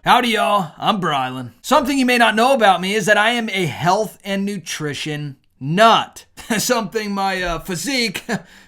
Howdy, y'all. I'm Brylan. Something you may not know about me is that I am a health and nutrition nut. Something my physique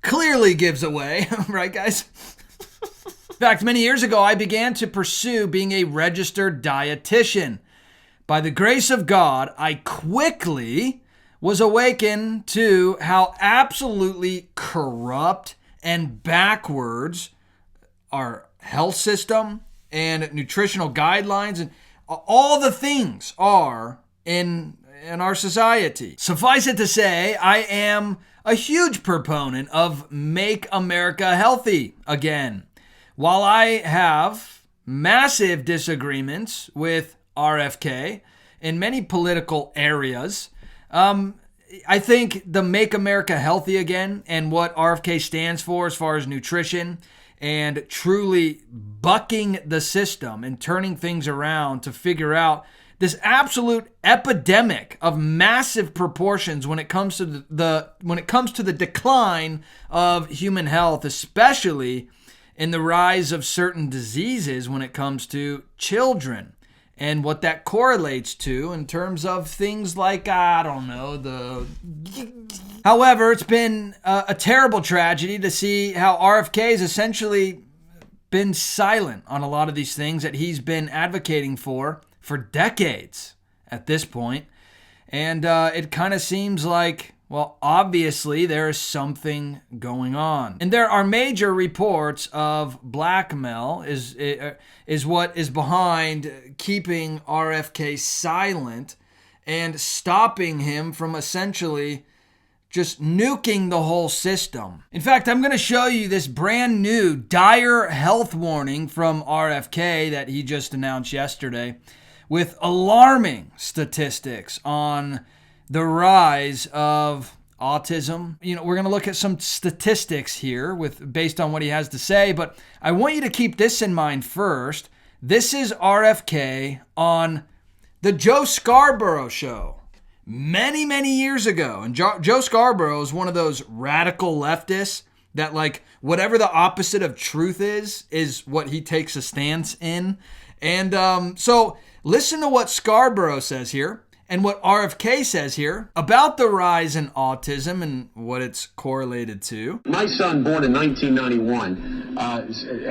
clearly gives away, right, guys? In fact, many years ago, I began to pursue being a registered dietitian. By the grace of God, I quickly was awakened to how absolutely corrupt and backwards our health system and nutritional guidelines and all the things are in our society. Suffice it to say, I am a huge proponent of Make America Healthy Again. While I have massive disagreements with RFK in many political areas, I think the Make America Healthy Again and what RFK stands for as far as nutrition and truly bucking the system and turning things around to figure out this absolute epidemic of massive proportions when it comes to the decline of human health, especially in the rise of certain diseases when it comes to children and what that correlates to in terms of things like, However, it's been a terrible tragedy to see how RFK has essentially been silent on a lot of these things that he's been advocating for decades at this point. And it kind of seems like, well, obviously there is something going on. And there are major reports of blackmail is what is behind keeping RFK silent and stopping him from essentially just nuking the whole system. In fact, I'm going to show you this brand new dire health warning from RFK that he just announced yesterday with alarming statistics on the rise of autism. We're going to look at some statistics here based on what he has to say, but I want you to keep this in mind first. This is RFK on the Joe Scarborough show many, many years ago. And Joe Scarborough is one of those radical leftists that, like, whatever the opposite of truth is what he takes a stance in. And so listen to what Scarborough says here and what RFK says here about the rise in autism and what it's correlated to. My son, born in 1991,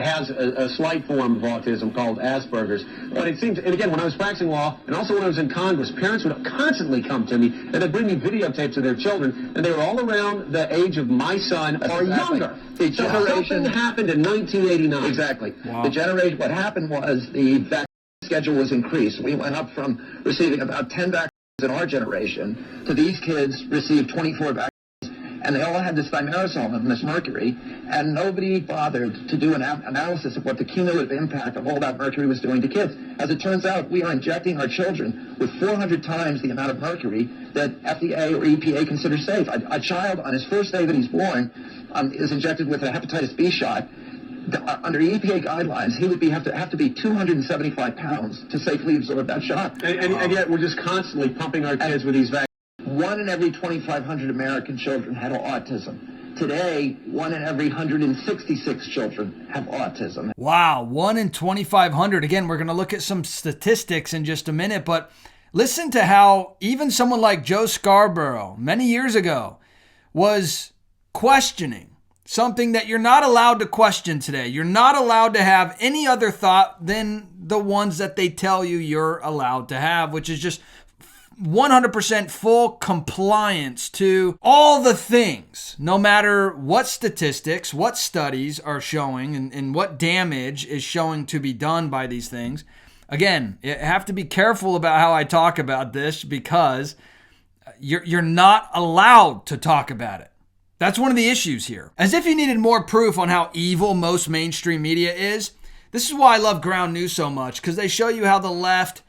has a slight form of autism called Asperger's. But it seems, and again, when I was practicing law, and also when I was in Congress, parents would constantly come to me, and they'd bring me videotapes of their children, and they were all around the age of my son or younger. The generation happened in 1989. Exactly. Wow. What happened was the vaccine schedule was increased. We went up from receiving about 10 vaccines in our generation to these kids received 24 vaccines, and they all had this thimerosal and this mercury, and nobody bothered to do an analysis of what the cumulative impact of all that mercury was doing to kids. As it turns out, we are injecting our children with 400 times the amount of mercury that FDA or EPA considers safe. A child on his first day that he's born is injected with a hepatitis B shot. Under EPA guidelines, he would have to be 275 pounds to safely absorb that shot. And yet we're just constantly pumping our kids with these vaccines. 1 in every 2,500 American children had autism. Today, 1 in every 166 children have autism. Wow, 1 in 2,500. Again, we're going to look at some statistics in just a minute, but listen to how even someone like Joe Scarborough, many years ago, was questioning something that you're not allowed to question today. You're not allowed to have any other thought than the ones that they tell you you're allowed to have, which is just 100% full compliance to all the things, no matter what statistics, what studies are showing, and what damage is showing to be done by these things. Again, you have to be careful about how I talk about this because you're not allowed to talk about it. That's one of the issues here. As if you needed more proof on how evil most mainstream media is, this is why I love Ground News so much, because they show you how the left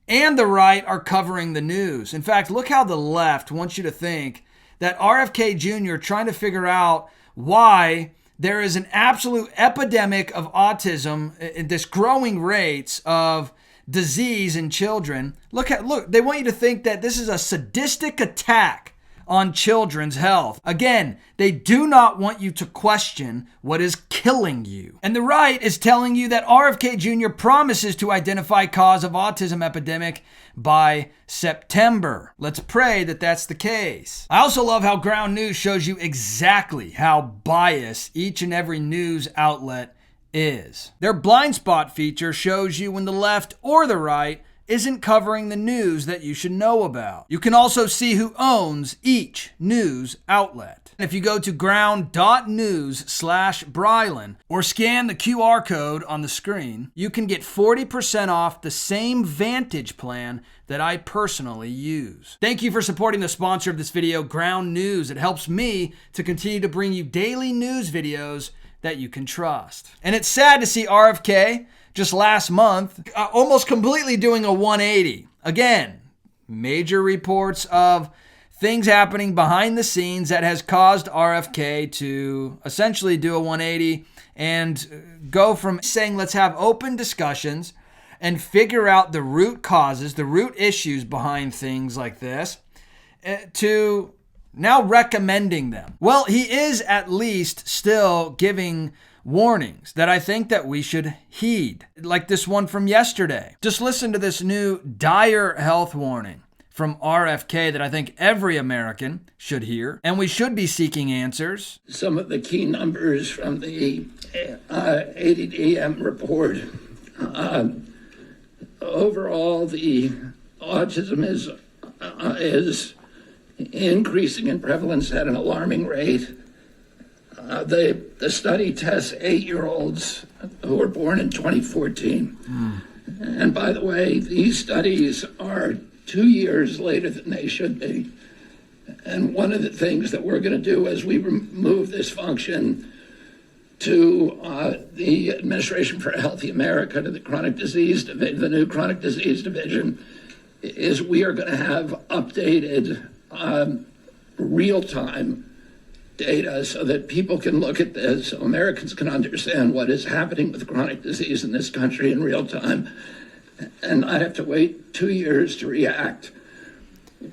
and the right are covering the news. In fact, look how the left wants you to think that RFK Jr. trying to figure out why there is an absolute epidemic of autism, this growing rates of disease in children. Look, they want you to think that this is a sadistic attack on children's health. Again, they do not want you to question what is killing you. And the right is telling you that RFK Jr. promises to identify cause of autism epidemic by September. Let's pray that that's the case. I also love how Ground News shows you exactly how biased each and every news outlet is. Their blind spot feature shows you when the left or the right isn't covering the news that you should know about. You can also see who owns each news outlet. If you go to ground.news/Brylan or scan the QR code on the screen, you can get 40% off the same Vantage plan that I personally use. Thank you for supporting the sponsor of this video, Ground News. It helps me to continue to bring you daily news videos that you can trust. And it's sad to see RFK just last month almost completely doing a 180. Again, major reports of things happening behind the scenes that has caused RFK to essentially do a 180 and go from saying let's have open discussions and figure out the root causes, the root issues behind things like this, to now recommending them. Well, he is at least still giving warnings that I think that we should heed, like this one from yesterday. Just listen to this new dire health warning from RFK that I think every American should hear, and we should be seeking answers. Some of the key numbers from the ADDM report. Overall, the autism is increasing in prevalence at an alarming rate. The study tests 8-year-olds who were born in 2014. And by the way, these studies are 2 years later than they should be. And one of the things that we're going to do as we move this function to the Administration for a Healthy America, to the Chronic Disease Division, the new Chronic Disease Division, is we are going to have updated real-time data so that people can look at this, so Americans can understand what is happening with chronic disease in this country in real time, and not have to wait 2 years to react.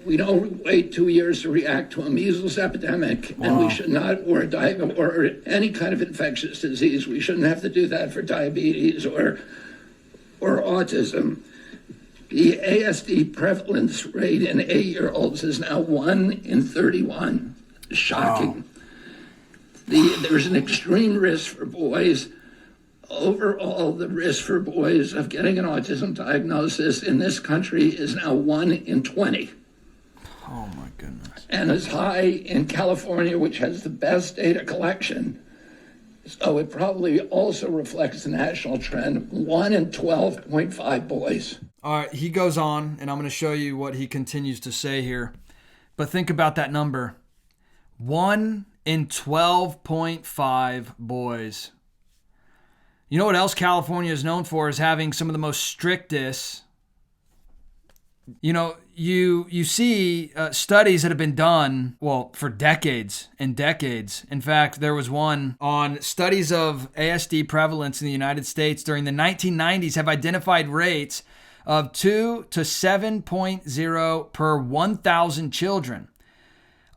We don't wait 2 years to react to a measles epidemic, and we should not, or any kind of infectious disease. We shouldn't have to do that for diabetes or autism. The ASD prevalence rate in 8-year-olds is now 1 in 31. Shocking. Wow. There's an extreme risk for boys. Overall, the risk for boys of getting an autism diagnosis in this country is now 1 in 20. Oh my goodness. And as high in California, which has the best data collection. So it probably also reflects the national trend, 1 in 12.5 boys. All right, he goes on, and I'm going to show you what he continues to say here. But think about that number. 1 in 12.5 boys. You know what else California is known for is having some of the most strictest. You know, you see studies that have been done, well, for decades and decades. In fact, there was one on studies of ASD prevalence in the United States during the 1990s have identified rates of 2 to 7.0 per 1,000 children.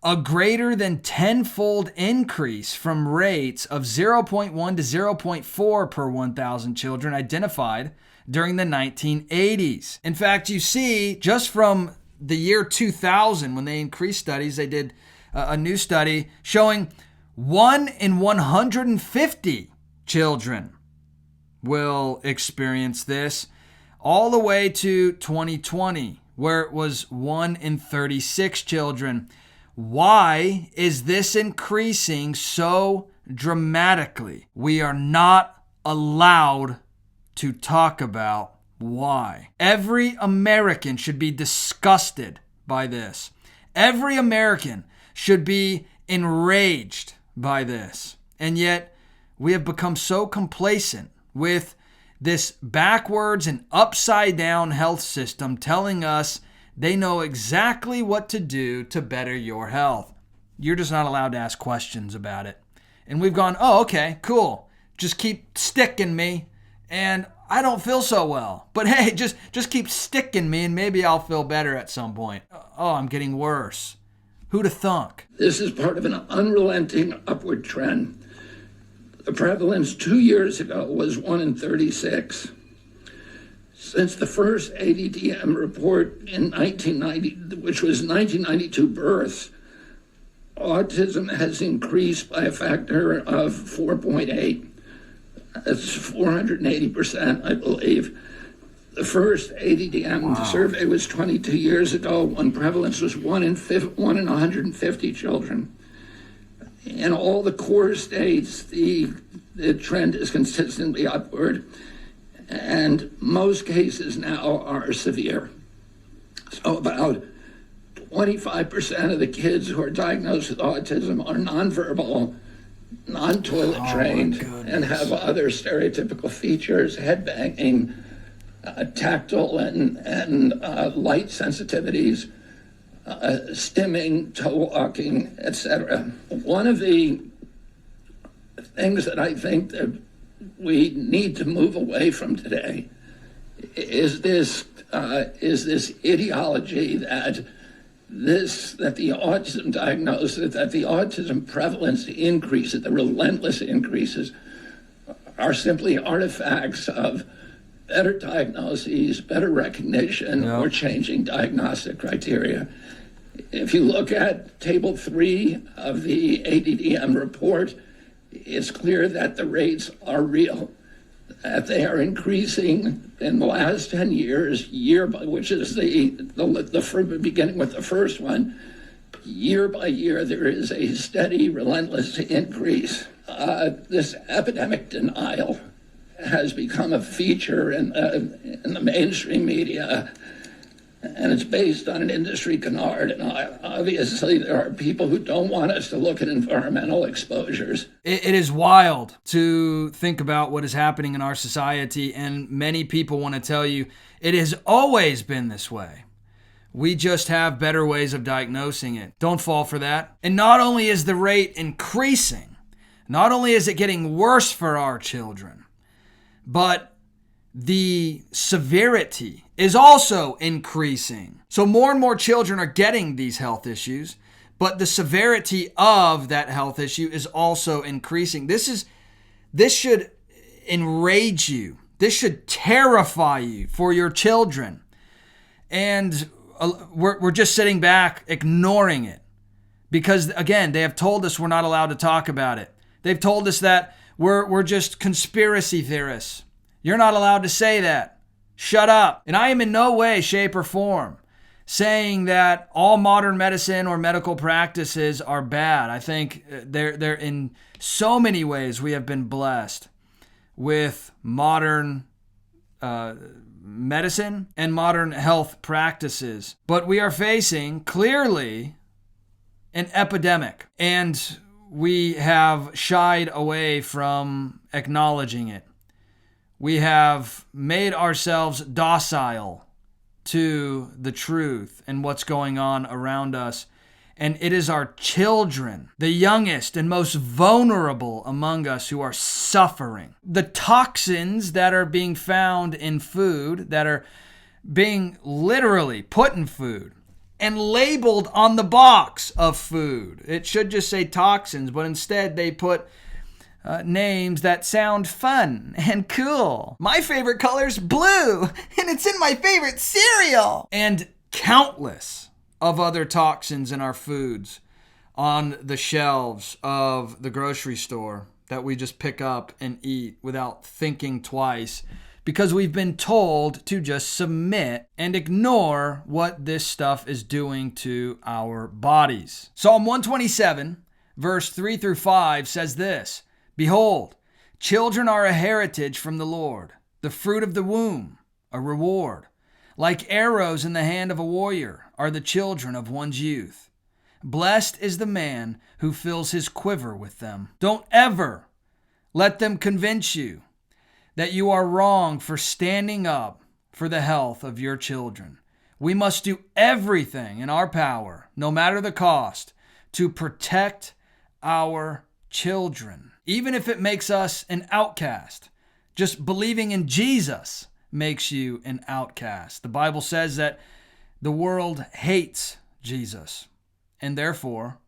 A greater than 10-fold increase from rates of 0.1 to 0.4 per 1,000 children identified during the 1980s. In fact, you see, just from the year 2000, when they increased studies, they did a new study showing 1 in 150 children will experience this, all the way to 2020, where it was 1 in 36 children. Why is this increasing so dramatically? We are not allowed to talk about why. Every American should be disgusted by this. Every American should be enraged by this. And yet, we have become so complacent with this backwards and upside down health system telling us they know exactly what to do to better your health. You're just not allowed to ask questions about it. And we've gone, oh, okay, cool. Just keep sticking me and I don't feel so well. But hey, just keep sticking me and maybe I'll feel better at some point. Oh, I'm getting worse. Who'da thunk? This is part of an unrelenting upward trend. The prevalence 2 years ago was 1 in 36. Since the first ADDM report in 1990, which was 1992 births, autism has increased by a factor of 4.8. That's 480%, I believe. The first ADDM survey was 22 years ago, when prevalence was 1 in 150 children. In all the core states, the trend is consistently upward, and most cases now are severe. So about 25% of the kids who are diagnosed with autism are nonverbal, non-toilet trained, and have other stereotypical features, head banging, tactile and light sensitivities, stimming, toe walking, etc. One of the things that I think that we need to move away from today is this ideology that the autism diagnosis, that the autism prevalence increases, the relentless increases, are simply artifacts of better diagnoses, better recognition, or changing diagnostic criteria. If you look at Table 3 of the ADDM report, it's clear that the rates are real, that they are increasing in the last 10 years, which is the beginning with the first one. Year by year, there is a steady, relentless increase. This epidemic denial has become a feature in the mainstream media, and it's based on an industry canard. And obviously, there are people who don't want us to look at environmental exposures. It is wild to think about what is happening in our society, and many people want to tell you it has always been this way. We just have better ways of diagnosing it. Don't fall for that. And not only is the rate increasing, not only is it getting worse for our children, but the severity is also increasing. So more and more children are getting these health issues, but the severity of that health issue is also increasing. This should enrage you. This should terrify you for your children. And we're just sitting back ignoring it because, again, they have told us we're not allowed to talk about it. They've told us that we're just conspiracy theorists. You're not allowed to say that. Shut up. And I am in no way, shape, or form saying that all modern medicine or medical practices are bad. I think they're in so many ways we have been blessed with modern medicine and modern health practices. But we are facing clearly an epidemic, and we have shied away from acknowledging it. We have made ourselves docile to the truth and what's going on around us. And it is our children, the youngest and most vulnerable among us, who are suffering. The toxins that are being found in food, that are being literally put in food and labeled on the box of food. It should just say toxins, but instead they put names that sound fun and cool. My favorite color's blue, and it's in my favorite cereal. And countless of other toxins in our foods on the shelves of the grocery store that we just pick up and eat without thinking twice, because we've been told to just submit and ignore what this stuff is doing to our bodies. Psalm 127, verse 3 through 5 says this: Behold, children are a heritage from the Lord, the fruit of the womb, a reward. Like arrows in the hand of a warrior are the children of one's youth. Blessed is the man who fills his quiver with them. Don't ever let them convince you that you are wrong for standing up for the health of your children. We must do everything in our power, no matter the cost, to protect our children. Even if it makes us an outcast, just believing in Jesus makes you an outcast. The Bible says that the world hates Jesus. And therefore,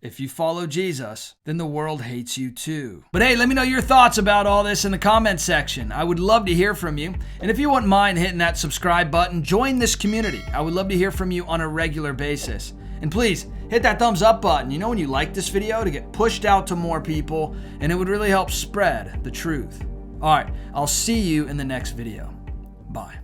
if you follow Jesus, then the world hates you too. But hey, let me know your thoughts about all this in the comment section. I would love to hear from you. And if you wouldn't mind hitting that subscribe button, join this community. I would love to hear from you on a regular basis. And please, hit that thumbs up button, when you like this video, to get pushed out to more people, and it would really help spread the truth. All right, I'll see you in the next video. Bye.